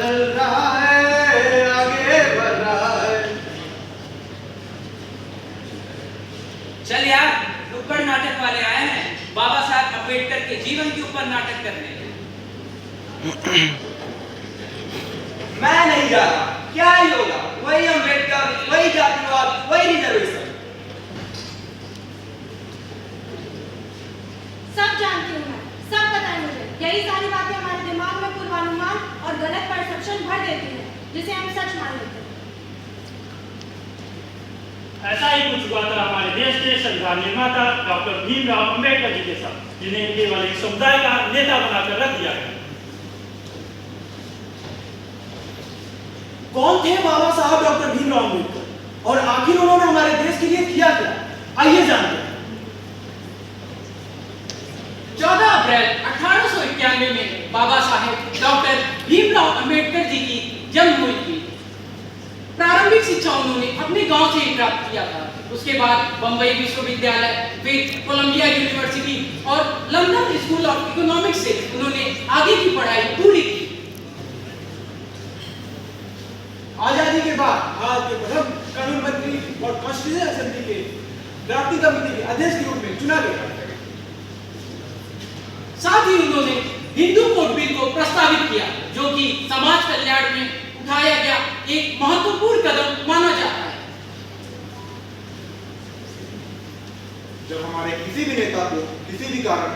बदल रहा है, आगे बढ़ रहा है। चल यार, नुक्कड़ नाटक वाले आए हैं बाबा साहब अम्बेडकर के जीवन के ऊपर नाटक करने। मैं नहीं जा रहा। क्या ही होगा, वही अम्बेडकर, वही जातिवाद, वही रिजर्वेशन। सब जानती हूँ मैं, सब पता है मुझे। यही सारी बातें हमारे दिमाग में पूर्वानुमान और गलत परसेप्शन भर देती हैं, जिसे हम सच मान लेते हैं। ऐसा ही कुछ हुआ था हमारे देश के संविधान निर्माता डॉक्टर भीमराव अम्बेडकर जी के साथ, जिन्हें केवल एक समुदाय का नेता बनाकर रख दिया गया। कौन थे बाबा साहब डॉक्टर भीमराव अम्बेडकर, और आखिर उन्होंने हमारे देश के लिए किया क्या? आइए जानते हैं। 14 अप्रैल 1891 में बाबा साहेब डॉक्टर भीमराव अम्बेडकर जी की जन्म हुई थी। प्रारंभिक शिक्षा उन्होंने अपने गांव से ही प्राप्त किया था। उसके बाद बंबई विश्वविद्यालय, फिर कोलंबिया यूनिवर्सिटी और लंदन स्कूल ऑफ इकोनॉमिक्स से उन्होंने आगे की पढ़ाई पूरी की। आजादी के बाद भारत के प्रथम कानून मंत्री और कॉन्स्टिट्यूशन असेंबली के ड्राफ्टिंग कमेटी के अध्यक्ष के रूप में चुना गया। साथ ही उन्होंने हिंदू कोड बिल को प्रस्तावित किया, जो कि समाज कल्याण में उठाया गया एक महत्वपूर्ण कदम माना जाता है। जब हमारे किसी भी नेता को किसी भी कारण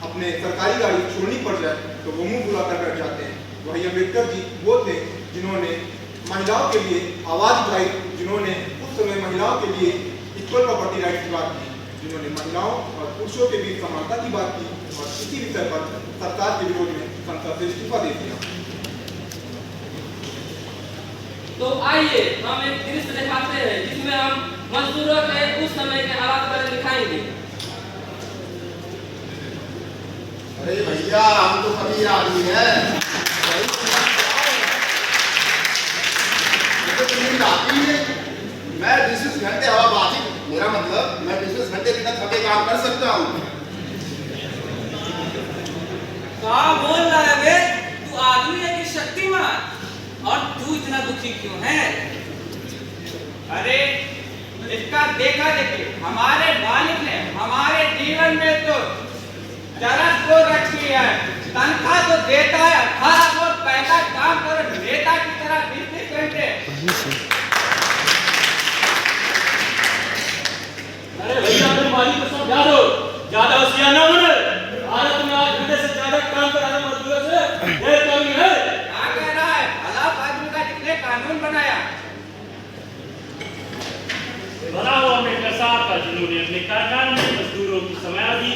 अपने सरकारी गाड़ी छोड़नी पड़ जाए तो वो मुंह बुलाकर बैठ जाते हैं। वही अम्बेडकर जी वो थे जिन्होंने महिलाओं के लिए आवाज उठाई, जिन्होंने उस समय महिलाओं के लिए इक्वल प्रॉपर्टी राइट की बात की, जिन्होंने महिलाओं और पुरुषों के बीच समानता की बात की, और इसी विषय पर सरकार के विरोध में संसद से इस्तीफा दे दिया। तो आइए हम एक दृश्य दिखाते हैं जिसमें हम मजदूरों के उस समय के हालात पर दिखाएंगे। अरे भैया, हम तो अमीर आदमी हैं। मैं 20 घंटे हवाबाजी, मेरा मतलब मैं 20 घंटे बिना थके काम कर सकता हूँ। क्या बोल रहा है बे? तू आदमी है कि शक्तिमान? और तू इतना दुखी क्यों है? अरे इसका देखा देखी हमारे मालिक ने हमारे जीवन में तो जरस को रखी है। तनख्वाह तो देता है, 18 और पैसा काम करो नेता की तरह 20 घंटे। अरे भैया, अपने मालिक को समझा दो, ज्यादा होशियार ना बने। भारत में 8 घंटे से ज्यादा काम कराना मजदूरों से ढेर कमी है। क्या कह रहा है? भला आदमी का जिसने कानून बनाया। भला हुआ अम्बेडकर साहब का, जिन्होंने अपने कार्यकाल में मजदूरों की समयावधि।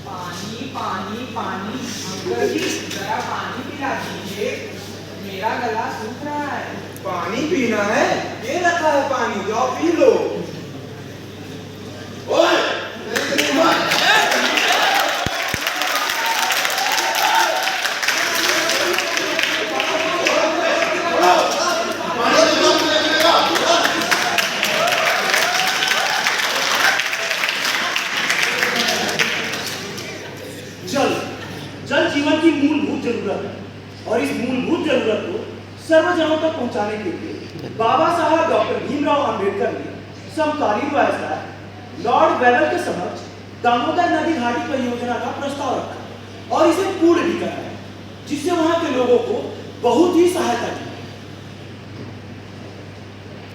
पानी पानी पानी, अंकल जी जरा पानी पिला दीजिए, मेरा गला सूख रहा है। पानी पीना है? ये रखा है पानी, जाओ पी लो। ओए, जल जीवन की मूलभूत जरूरत है, और इस मूलभूत जरूरत को सर्वजनों तक पहुंचाने के लिए बाबा साहब डॉक्टर भीमराव अम्बेडकर ने समकालीन वायसराय लॉर्ड वेवेल के समक्ष दामोदर नदी घाटी परियोजना का प्रस्ताव रखा और इसे पूर्ण भी कराया, जिससे वहां के लोगों को बहुत ही सहायता की।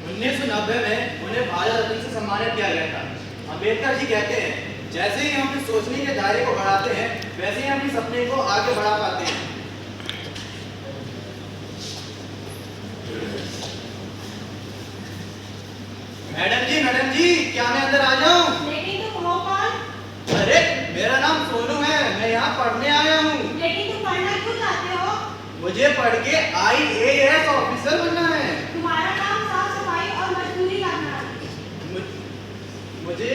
1990 में उन्हें भारत रत्न से सम्मानित किया गया था। अम्बेडकर जी कहते हैं, जैसे ही हम अपने सोचने के दायरे को बढ़ाते हैं, वैसे ही हम अपने सपने को आगे बढ़ा पाते हैं। मैडम जी, क्या मैं अंदर आ जाऊं? लेकिन तुम हो कौन? अरे, मेरा नाम सोनू है, मैं यहाँ पढ़ने आया हूँ। लेकिन तुम पढ़ना क्यों चाहते हो? मुझे पढ़ के IAS ऑफिसर बनना है। तुम्हारा काम साफ सफाई और मजदूरी करना है। मुझे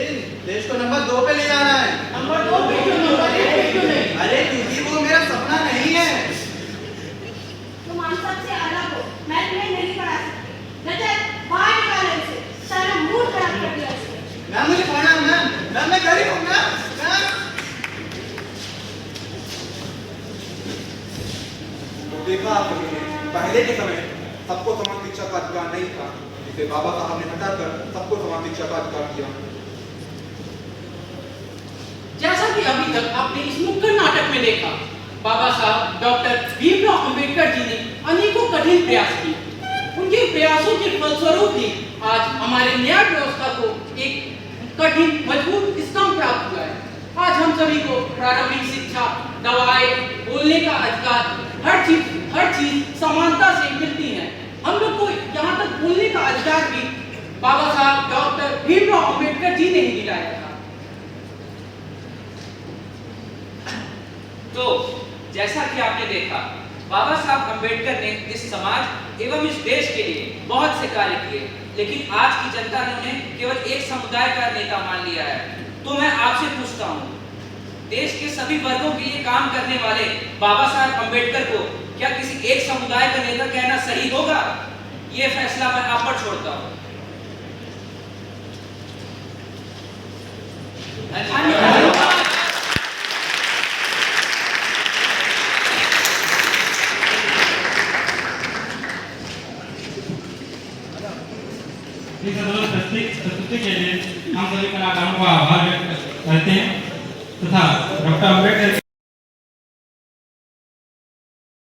देश को नंबर 2 पे ले जाना है। नंबर 2 पे क्यों नहीं? अरे क्योंकि वो मेरा सपना नहीं है। तुम हम सबसे अलग हो, मैं तुम्हें नहीं पढ़ा सकती। रजत, बाहर निकालो इसे, सारा मूड खराब कर दिया इसने। मैम, मुझे पढ़ना है मैम, मैं गरीब हूँ मैम। देखा आपने पहले के समय सबको समान शिक्षा का अधिकार नहीं था, जिसे बाबा साहब ने हटाकर सबको समान शिक्षा का अधिकार दिया। जैसा कि अभी तक आपने इस नुक्कड़ नाटक में देखा, बाबा साहब डॉक्टर भीमराव अंबेडकर जी ने अनेकों कठिन प्रयास किए। उनके प्रयासों के फलस्वरूप ही आज हमारे न्याय व्यवस्था को एक कठिन मजबूत स्तंभ प्राप्त हुआ है। आज हम सभी को प्रारंभिक शिक्षा, दवाएं, बोलने का अधिकार, हर चीज समानता से मिलती है। हम लोग को यहाँ तक बोलने का अधिकार भी बाबा साहब डॉक्टर भीमराव अंबेडकर जी ने ही दिलाया था। तो जैसा कि आपने देखा, बाबा साहब अंबेडकर ने इस समाज एवं इस देश के लिए बहुत से कार्य किए, लेकिन आज की जनता ने उन्हें केवल एक समुदाय का नेता मान लिया है। तो मैं आपसे पूछता हूँ, देश के सभी वर्गों के लिए काम करने वाले बाबा साहब अंबेडकर को क्या किसी एक समुदाय का नेता कहना सही होगा? ये फैसला मैं आप पर छोड़ता हूँ। इस प्रस्तुति के लिए हम सभी कलाकारों का आभार व्यक्त करते हैं तथा डॉक्टर अम्बेडकर